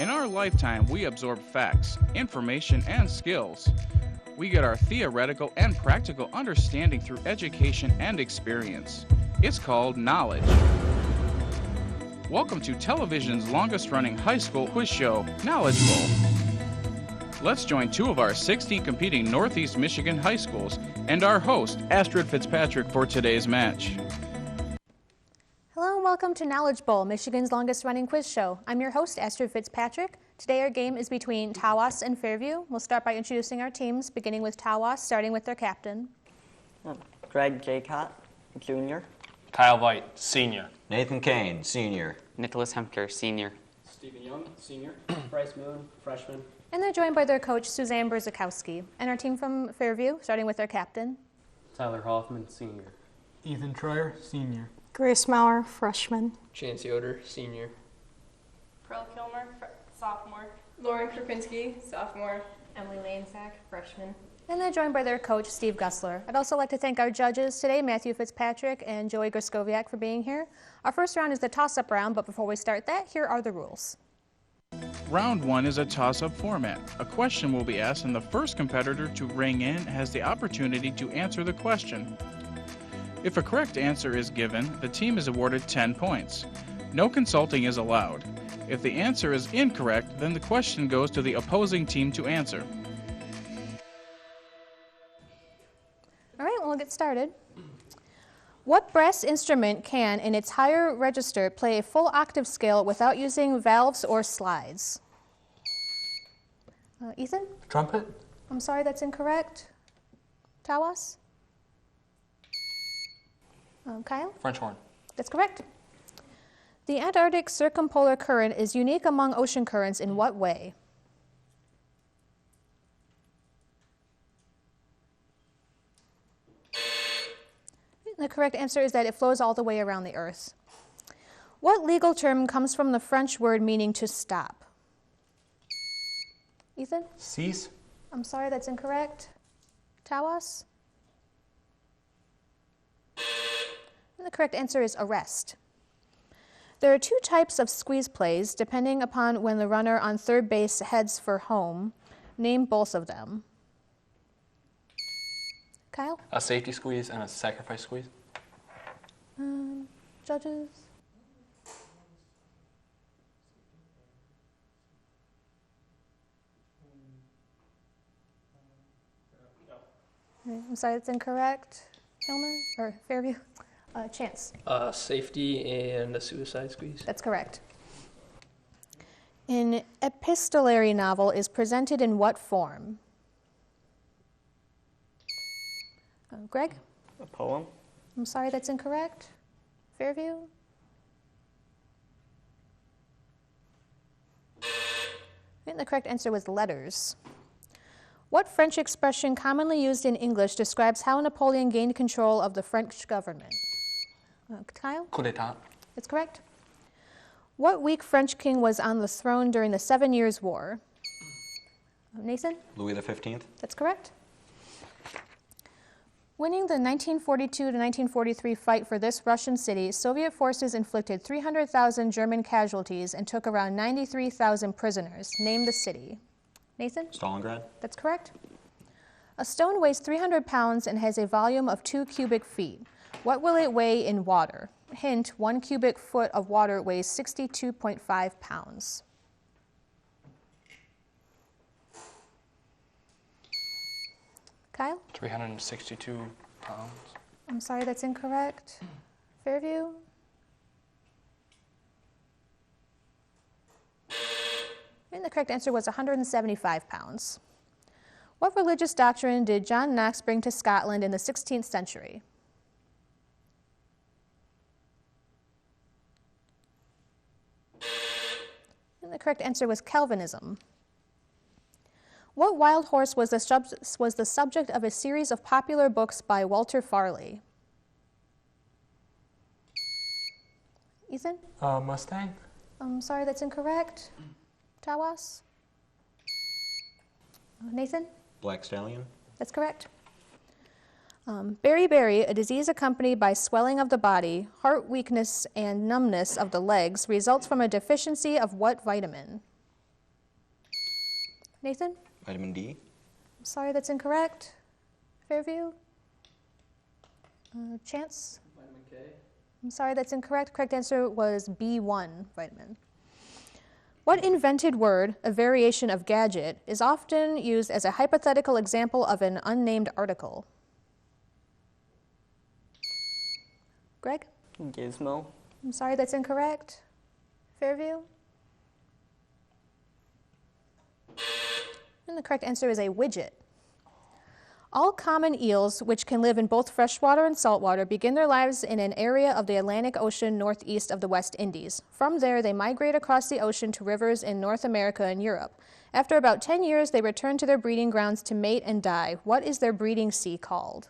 In our lifetime, we absorb facts, information, and skills. We get our theoretical and practical understanding through education and experience. It's called knowledge. Welcome to television's longest-running high school quiz show, Knowledge Bowl. Let's join two of our 16 competing Northeast Michigan high schools and our host, Astrid Fitzpatrick, for today's match. Hello and welcome to Knowledge Bowl, Michigan's longest-running quiz show. I'm your host, Astrid Fitzpatrick. Today our game is between Tawas and Fairview. We'll start by introducing our teams, beginning with Tawas, starting with their captain. Greg Jaycott, Jr. Kyle White, Senior. Nathan Kane, Senior. Nicholas Hemker, Senior. Stephen Young, Senior. Bryce Moon, Freshman. And they're joined by their coach, Suzanne Berzakowski. And our team from Fairview, starting with their captain. Tyler Hoffman, Senior. Ethan Troyer, Senior. Grace Maurer, Freshman. Chance Yoder, Senior. Pearl Kilmer, Sophomore. Lauren Krupinski, Sophomore. Emily Lansack, Freshman. And they're joined by their coach, Steve Gussler. I'd also like to thank our judges today, Matthew Fitzpatrick and Joey Griskowiak, for being here. Our first round is the toss-up round, but before we start that, here are the rules. Round 1 is a toss-up format. A question will be asked, and the first competitor to ring in has the opportunity to answer the question. If a correct answer is given, the team is awarded 10 points. No consulting is allowed. If the answer is incorrect, then the question goes to the opposing team to answer. All right, well, we'll get started. What brass instrument can, in its higher register, play a full octave scale without using valves or slides? Ethan? Trumpet? I'm sorry, that's incorrect. Tawas? Kyle? French horn. That's correct. The Antarctic circumpolar current is unique among ocean currents in what way? The correct answer is that it flows all the way around the Earth. What legal term comes from the French word meaning to stop? Ethan? Cease? I'm sorry, that's incorrect. Tawas? And the correct answer is arrest. There are two types of squeeze plays, depending upon when the runner on third base heads for home. Name both of them. Kyle? A safety squeeze and a sacrifice squeeze. Judges? I'm sorry, that's incorrect. Hillman or Fairview? Chance? Safety and a suicide squeeze. That's correct. An epistolary novel is presented in what form? Greg? A poem. I'm sorry, that's incorrect. Fairview? And the correct answer was letters. What French expression commonly used in English describes how Napoleon gained control of the French government? Kyle? Coup d'etat. That's correct. What weak French king was on the throne during the 7 Years' War? Nathan? Louis XV. That's correct. Winning the 1942 to 1943 fight for this Russian city, Soviet forces inflicted 300,000 German casualties and took around 93,000 prisoners. Name the city. Nathan? Stalingrad. That's correct. A stone weighs 300 pounds and has a volume of 2 cubic feet. What will it weigh in water? Hint, 1 cubic foot of water weighs 62.5 pounds. Kyle? 362 pounds. I'm sorry, that's incorrect. Fairview? And the correct answer was 175 pounds. What religious doctrine did John Knox bring to Scotland in the 16th century? And the correct answer was Calvinism. What wild horse was the subject of a series of popular books by Walter Farley? Ethan? Mustang? I'm sorry, that's incorrect. Tawas? Nathan? Black Stallion. That's correct. Beriberi, a disease accompanied by swelling of the body, heart weakness, and numbness of the legs, results from a deficiency of what vitamin? Nathan? Vitamin D. I'm sorry, that's incorrect. Fairview? Chance? Vitamin K. I'm sorry, that's incorrect. Correct answer was B1 vitamin. What invented word, a variation of gadget, is often used as a hypothetical example of an unnamed article? Greg? Gizmo. I'm sorry, that's incorrect. Fairview? And the correct answer is a widget. All common eels, which can live in both freshwater and saltwater, begin their lives in an area of the Atlantic Ocean northeast of the West Indies. From there, they migrate across the ocean to rivers in North America and Europe. After about 10 years, they return to their breeding grounds to mate and die. What is their breeding sea called?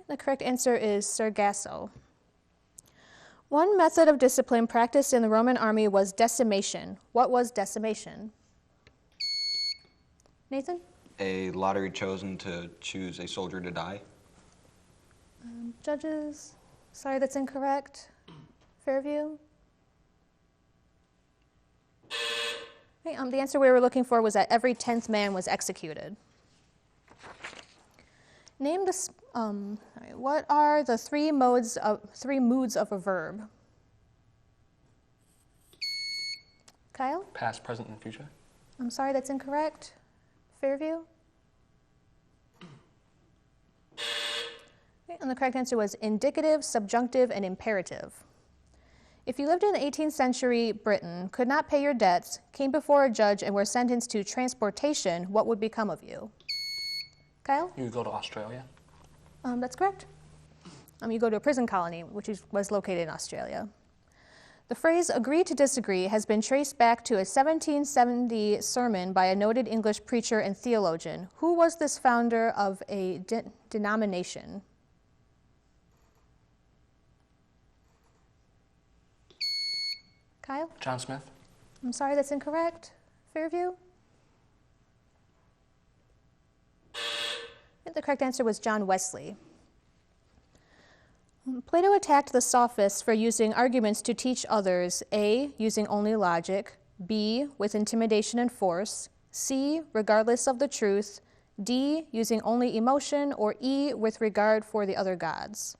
The correct answer is Sargasso. One method of discipline practiced in the Roman army was decimation. What was decimation? Nathan? A lottery chosen to choose a soldier to die. Judges? Sorry, that's incorrect. Fairview? Okay, the answer we were looking for was that every 10th man was executed. Name the. What are the three moods of a verb? Kyle? Past, present, and future. I'm sorry, that's incorrect. Fairview? Okay, and the correct answer was indicative, subjunctive, and imperative. If you lived in the 18th century Britain, could not pay your debts, came before a judge, and were sentenced to transportation, what would become of you? Kyle? You go to Australia. That's correct. You go to a prison colony, which was located in Australia. The phrase agree to disagree has been traced back to a 1770 sermon by a noted English preacher and theologian. Who was this founder of a denomination? Kyle? John Smith. I'm sorry, that's incorrect. Fairview? I think the correct answer was John Wesley. Plato attacked the sophists for using arguments to teach others: A, using only logic; B, with intimidation and force; C, regardless of the truth; D, using only emotion; or E, with regard for the other gods.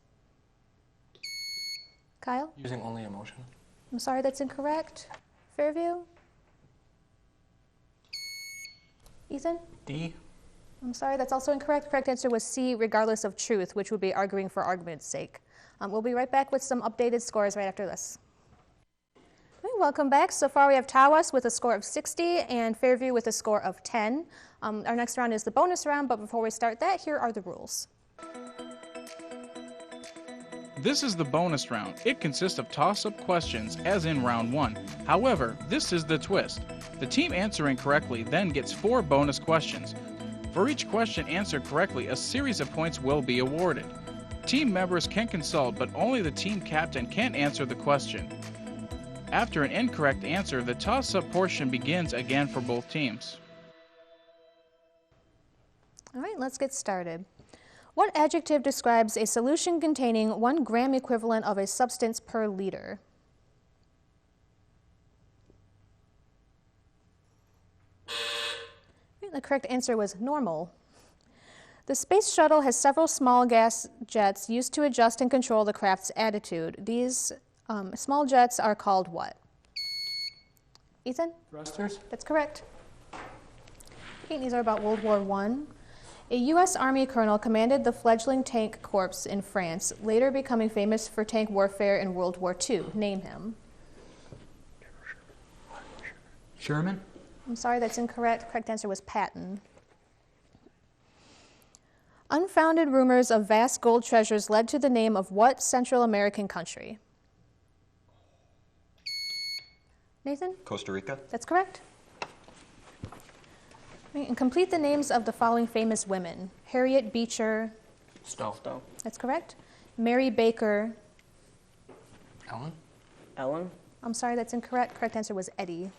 Kyle? Using only emotion. I'm sorry, that's incorrect. Fairview? Ethan? D. I'm sorry, that's also incorrect. Correct answer was C, regardless of truth, which would be arguing for argument's sake. We'll be right back with some updated scores right after this. Okay, welcome back. So far we have Tawas with a score of 60 and Fairview with a score of 10. Our next round is the bonus round, but before we start that, here are the rules. This is the bonus round. It consists of toss-up questions, as in round 1. However, this is the twist. The team answering correctly then gets 4 bonus questions. For each question answered correctly, a series of points will be awarded. Team members can consult, but only the team captain can answer the question. After an incorrect answer, the toss-up portion begins again for both teams. All right, let's get started. What adjective describes a solution containing 1 gram equivalent of a substance per liter? The correct answer was normal. The space shuttle has several small gas jets used to adjust and control the craft's attitude. These small jets are called what? Ethan? Thrusters. That's correct. Okay, these are about World War I. A U.S. Army colonel commanded the fledgling tank corps in France, later becoming famous for tank warfare in World War II. Name him. Sherman. I'm sorry, that's incorrect. Correct answer was Patton. Unfounded rumors of vast gold treasures led to the name of what Central American country? Nathan? Costa Rica. That's correct. Okay, and complete the names of the following famous women. Harriet Beecher. Stowe. That's correct. Mary Baker. Ellen. Ellen. I'm sorry, that's incorrect. Correct answer was Eddie.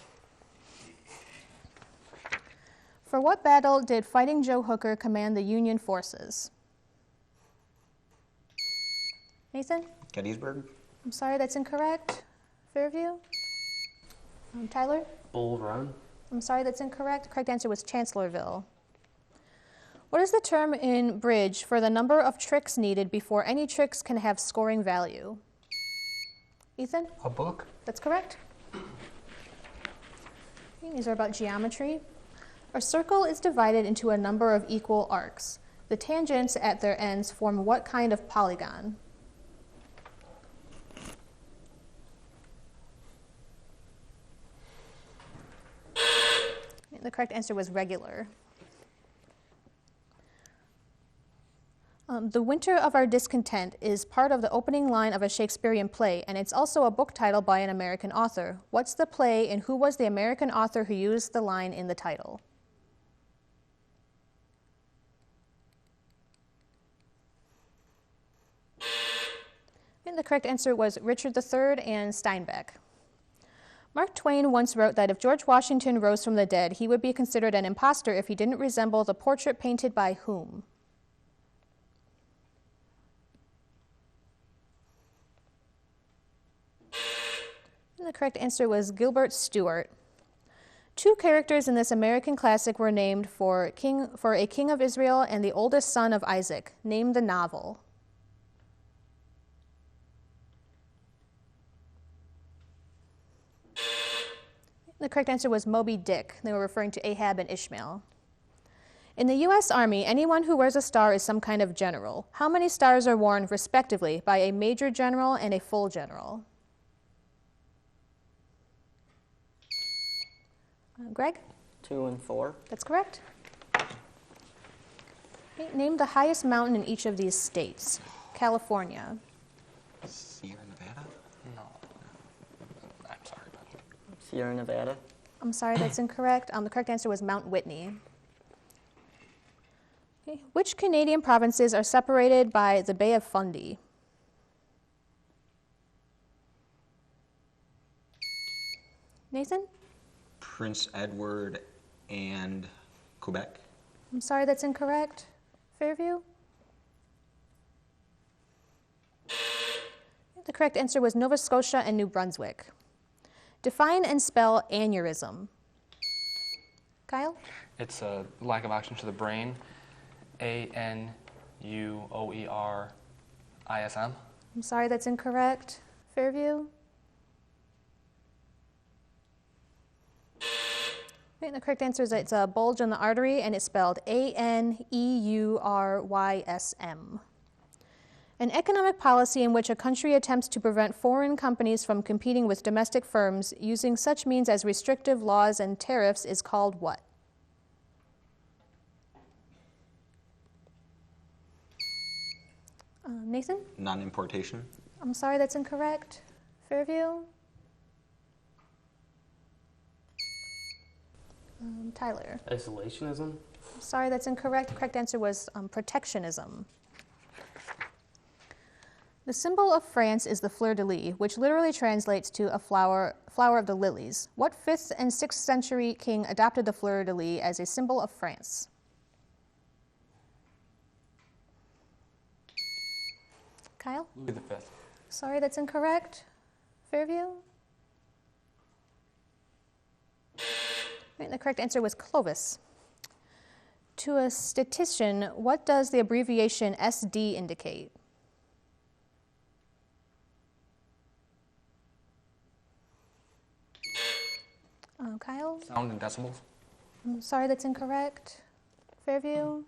For what battle did Fighting Joe Hooker command the Union forces? Nathan? Gettysburg. I'm sorry, that's incorrect. Fairview? Tyler? Bull Run. I'm sorry, that's incorrect. Correct answer was Chancellorville. What is the term in bridge for the number of tricks needed before any tricks can have scoring value? Ethan? A book. That's correct. Okay, these are about geometry. A circle is divided into a number of equal arcs. The tangents at their ends form what kind of polygon? The correct answer was regular. The Winter of Our Discontent is part of the opening line of a Shakespearean play, and it's also a book title by an American author. What's the play, and who was the American author who used the line in the title? And the correct answer was Richard III and Steinbeck. Mark Twain once wrote that if George Washington rose from the dead, he would be considered an imposter if he didn't resemble the portrait painted by whom? And the correct answer was Gilbert Stuart. Two characters in this American classic were named for a king of Israel and the oldest son of Isaac. Name the novel. The correct answer was Moby Dick. They were referring to Ahab and Ishmael. In the U.S. Army, anyone who wears a star is some kind of general. How many stars are worn, respectively, by a major general and a full general? Greg? 2 and 4. That's correct. Okay, name the highest mountain in each of these states. California. Sierra Nevada? No. I'm sorry, but Sierra Nevada. I'm sorry, that's incorrect. The correct answer was Mount Whitney. Okay. Which Canadian provinces are separated by the Bay of Fundy? Nathan? Prince Edward and Quebec. I'm sorry, that's incorrect. Fairview? The correct answer was Nova Scotia and New Brunswick. Define and spell aneurysm. Kyle? it's a lack of oxygen to the brain. ANUOERISM. I'm sorry, that's incorrect. Fairview? I think the correct answer is it's a bulge in the artery, and it's spelled ANEURYSM. An economic policy in which a country attempts to prevent foreign companies from competing with domestic firms using such means as restrictive laws and tariffs is called what? Nathan? Non-importation. I'm sorry, that's incorrect. Fairview? Tyler? Isolationism. Sorry, that's incorrect. The correct answer was protectionism. The symbol of France is the fleur-de-lis, which literally translates to a flower of the lilies. What 5th and 6th century king adopted the fleur-de-lis as a symbol of France? Kyle? Louis V. Sorry, that's incorrect. Fairview? Right, the correct answer was Clovis. To a statistician, what does the abbreviation SD indicate? Kyle? Sound in decibels. I'm sorry, that's incorrect. Fairview?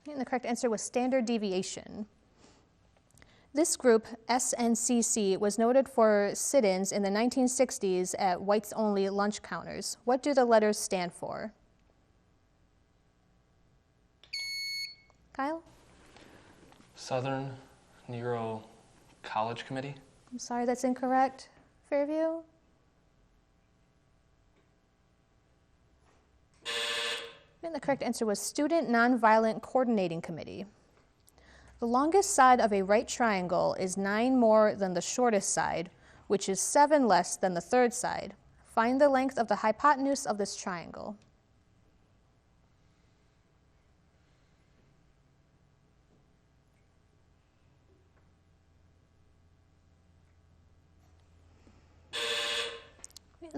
And the correct answer was standard deviation. This group, SNCC, was noted for sit-ins in the 1960s at whites-only lunch counters. What do the letters stand for? Kyle? Southern Negro College Committee. I'm sorry, that's incorrect. Fairview? And the correct answer was Student Nonviolent Coordinating Committee. The longest side of a right triangle is 9 more than the shortest side, which is 7 less than the third side. Find the length of the hypotenuse of this triangle.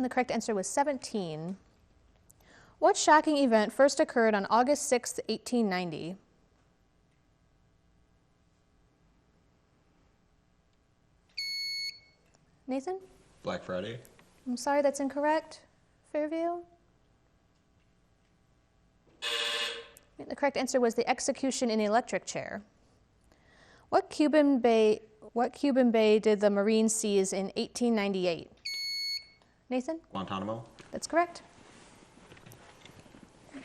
and the correct answer was 17. What shocking event first occurred on August 6, 1890? Nathan? Black Friday. I'm sorry, that's incorrect. Fairview? The correct answer was the execution in the electric chair. What Cuban bay did the Marines seize in 1898? Nathan? Guantanamo. That's correct. Okay,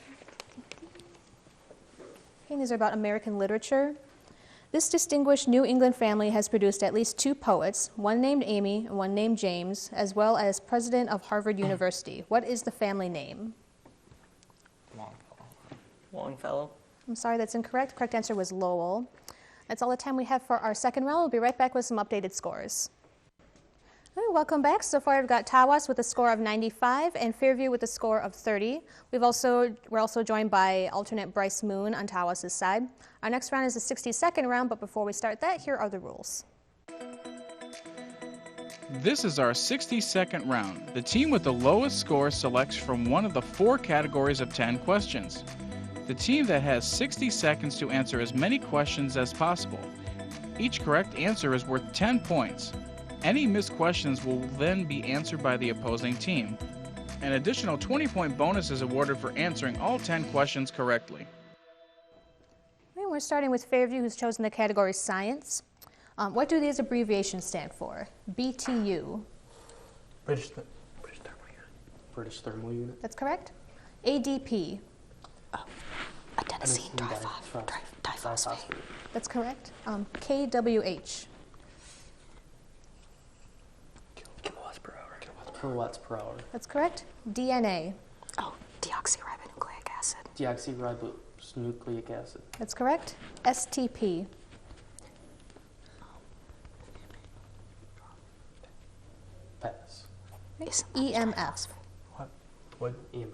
these are about American literature. This distinguished New England family has produced at least 2 poets, one named Amy and one named James, as well as president of Harvard University. What is the family name? Longfellow. Longfellow. I'm sorry, that's incorrect. Correct answer was Lowell. That's all the time we have for our second round. We'll be right back with some updated scores. All right, welcome back. So far, I've got Tawas with a score of 95 and Fairview with a score of 30. We're also joined by alternate Bryce Moon on Tawas' side. Our next round is the 60-second round, but before we start that, here are the rules. This is our 60-second round. The team with the lowest score selects from one of the 4 categories of 10 questions. The team that has 60 seconds to answer as many questions as possible. Each correct answer is worth 10 points. Any missed questions will then be answered by the opposing team. An additional 20-point bonus is awarded for answering all 10 questions correctly. And we're starting with Fairview, who's chosen the category Science. What do these abbreviations stand for? BTU. British Thermal Unit. That's correct. ADP. Adenosine diphosphate. That's correct. KWH. Kilowatts per hour. That's correct. DNA. Oh, deoxyribonucleic acid. Deoxyribonucleic acid. That's correct. STP. Pass. EMF. What? EMF.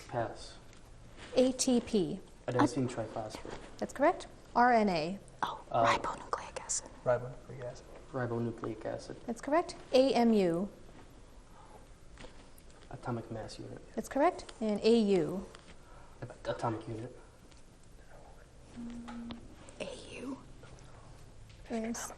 Pass. ATP. Adenosine triphosphate. That's correct. RNA. Oh, ribonucleic acid. Ribonucleic acid. Ribonucleic acid. That's correct. AMU. Atomic mass unit. That's correct. And AU. Atomic unit. AU. Is,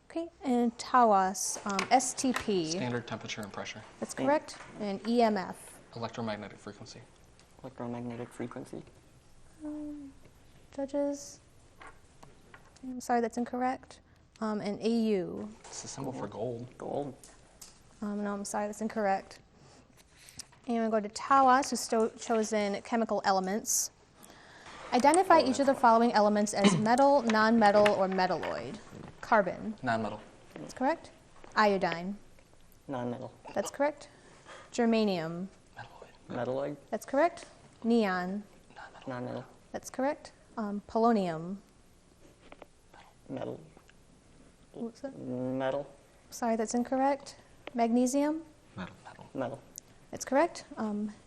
okay, and Tawas. STP. Standard temperature and pressure. That's correct. And EMF. Electromagnetic frequency. Electromagnetic frequency. Judges. I'm sorry, that's incorrect. And AU. It's a symbol for gold. Gold. No, I'm sorry, that's incorrect. And we go to Tawas, who's chosen chemical elements. Identify each of the following elements as metal, non-metal, or metalloid. Carbon. Non-metal. That's correct. Iodine. Non-metal. That's correct. Germanium. Metalloid. Metalloid. That's correct. Neon. Non-metal. Non-metal. That's correct. Polonium. Metal. What was it? Metal. Sorry, that's incorrect. Magnesium. Metal. Metal. That's correct.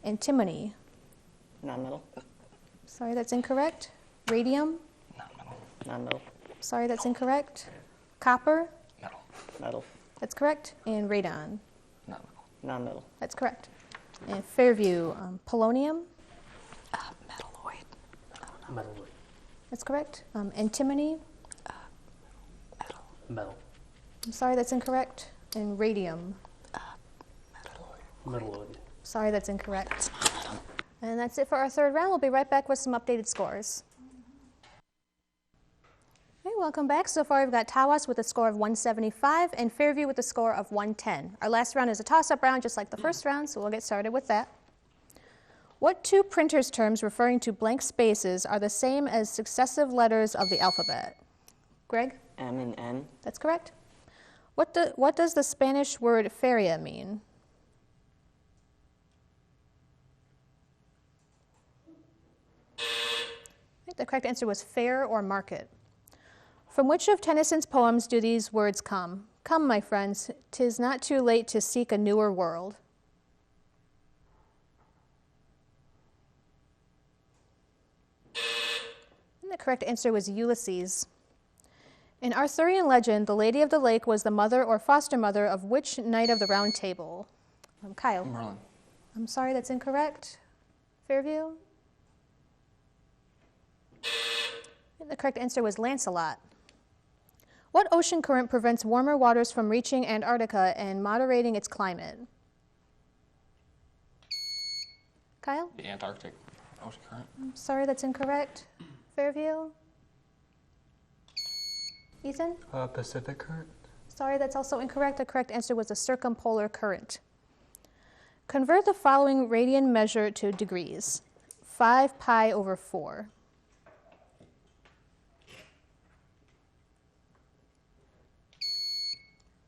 Antimony. Non-metal. Sorry, that's incorrect. Radium. Non-metal. Non-metal. Sorry, that's incorrect. Copper. Metal. Metal. That's correct. And radon. Non-metal. Non-metal. That's correct. And Fairview. Polonium. Metalloid. Metalloid. That's correct. Antimony. Metal. I'm sorry, that's incorrect. And radium. Metalloid. Sorry, that's incorrect. And that's it for our third round. We'll be right back with some updated scores. Okay, welcome back. So far, we've got Tawas with a score of 175 and Fairview with a score of 110. Our last round is a toss-up round, just like the first round, so we'll get started with that. What 2 printers terms referring to blank spaces are the same as successive letters of the alphabet? Greg? M and N. That's correct. What does the Spanish word feria mean? I think the correct answer was fair or market. From which of Tennyson's poems do these words come? Come, my friends, 'tis not too late to seek a newer world. And The correct answer was Ulysses. In Arthurian legend, the Lady of the Lake was the mother or foster mother of which knight of the Round Table? Kyle. Merlin. I'm sorry, that's incorrect. Fairview? The correct answer was Lancelot. What ocean current prevents warmer waters from reaching Antarctica and moderating its climate? Kyle? The Antarctic ocean current. I'm sorry, that's incorrect. Fairview? Ethan? Pacific current. Sorry, that's also incorrect. The correct answer was a circumpolar current. Convert the following radian measure to degrees. 5 pi over 4.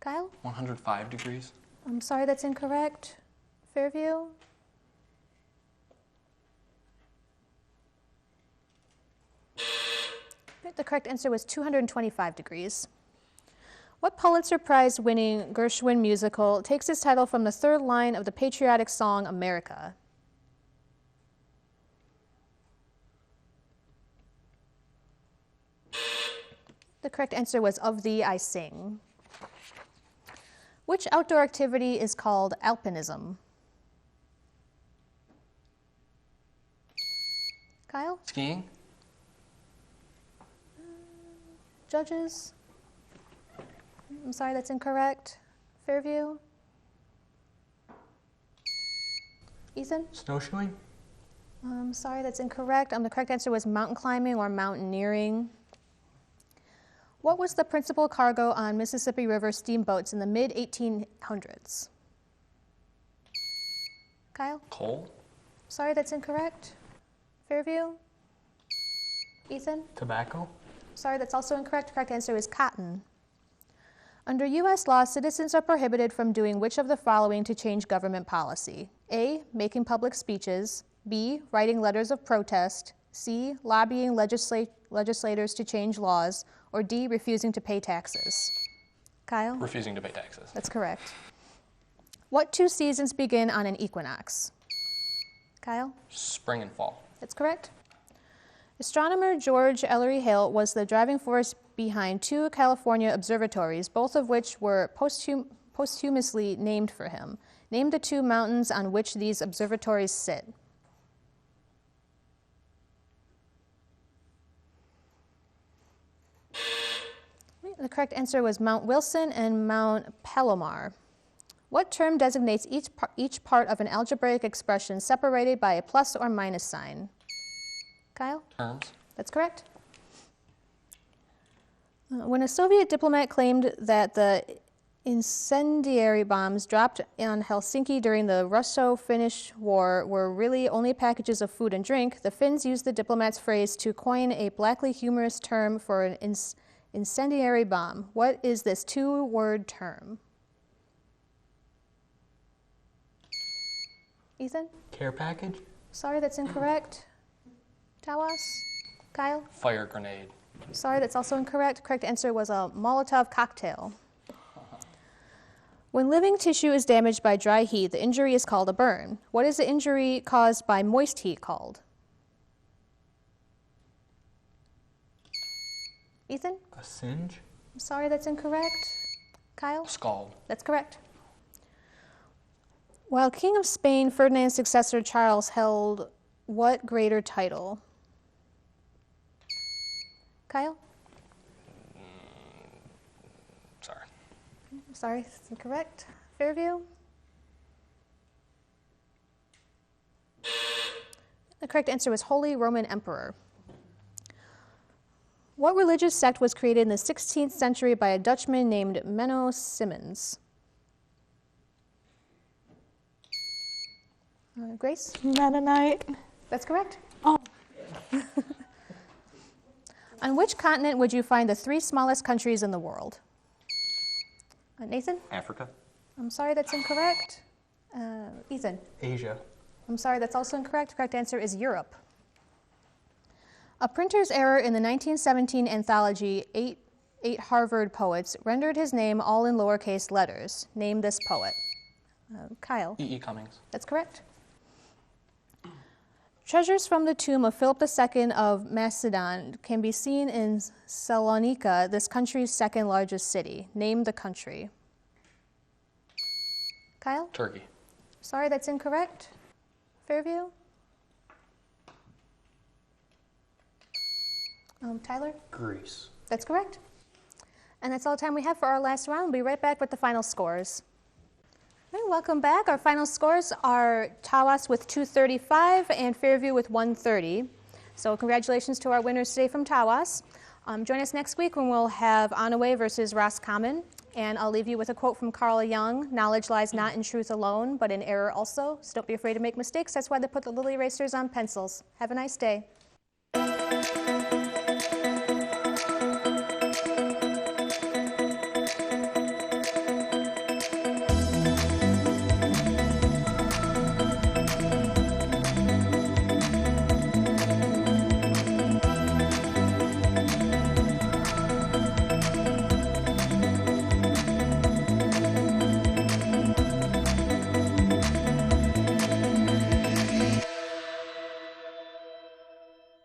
Kyle? 105 degrees. I'm sorry, that's incorrect. Fairview? The correct answer was 225 degrees. What Pulitzer Prize winning Gershwin musical takes its title from the third line of the patriotic song America? The correct answer was Of Thee I Sing. Which outdoor activity is called alpinism? Kyle? Skiing. Judges? I'm sorry, that's incorrect. Fairview? Ethan? Snowshoeing. I'm sorry, that's incorrect. The correct answer was mountain climbing or mountaineering. What was the principal cargo on Mississippi River steamboats in the mid-1800s? Kyle? Coal. Sorry, that's incorrect. Fairview? Ethan? Tobacco. Sorry, that's also incorrect. Correct answer is cotton. Under U.S. law, citizens are prohibited from doing which of the following to change government policy? A, making public speeches. B, writing letters of protest. C, lobbying legislators to change laws. Or D, refusing to pay taxes. Kyle? Refusing to pay taxes. That's correct. What two seasons begin on an equinox? Kyle? Spring and fall. That's correct. Astronomer George Ellery Hale was the driving force behind two California observatories, both of which were posthumously named for him. Name the two mountains on which these observatories sit. The correct answer was Mount Wilson and Mount Palomar. What term designates each part of an algebraic expression separated by a plus or minus sign? Kyle? Terms. That's correct. When a Soviet diplomat claimed that the incendiary bombs dropped on Helsinki during the Russo-Finnish War were really only packages of food and drink, the Finns used the diplomat's phrase to coin a blackly humorous term for an incendiary bomb. What is this two-word term? Ethan? Care package. Sorry, that's incorrect. Tawas? Kyle? Fire grenade. Sorry, that's also incorrect. Correct answer was a Molotov cocktail. When living tissue is damaged by dry heat, the injury is called a burn. What is the injury caused by moist heat called? Ethan? A singe. I'm sorry, that's incorrect. Kyle? Scald. That's correct. While King of Spain, Ferdinand's successor Charles held what greater title? Kyle? Sorry. Sorry, that's incorrect. Fairview? The correct answer was Holy Roman Emperor. What religious sect was created in the 16th century by a Dutchman named Menno Simons? Grace? Mennonite. That's correct. Oh. On which continent would you find the three smallest countries in the world? Nathan? Africa. I'm sorry, that's incorrect. Ethan? Asia. I'm sorry, that's also incorrect. Correct answer is Europe. A printer's error in the 1917 anthology, Eight Harvard Poets, rendered his name all in lowercase letters. Name this poet. Kyle? E.E. Cummings. That's correct. Treasures from the tomb of Philip II of Macedon can be seen in Salonika, this country's second largest city. Name the country. Kyle? Turkey. Sorry, that's incorrect. Fairview? Tyler? Greece. That's correct. And that's all the time we have for our last round. We'll be right back with the final scores. All right, welcome back. Our final scores are Tawas with 235 and Fairview with 130. So congratulations to our winners today from Tawas. Join us next week when we'll have Onaway versus Roscommon. And I'll leave you with a quote from Carl Jung: "Knowledge lies not in truth alone, but in error also. So don't be afraid to make mistakes. That's why they put the lily erasers on pencils." Have a nice day.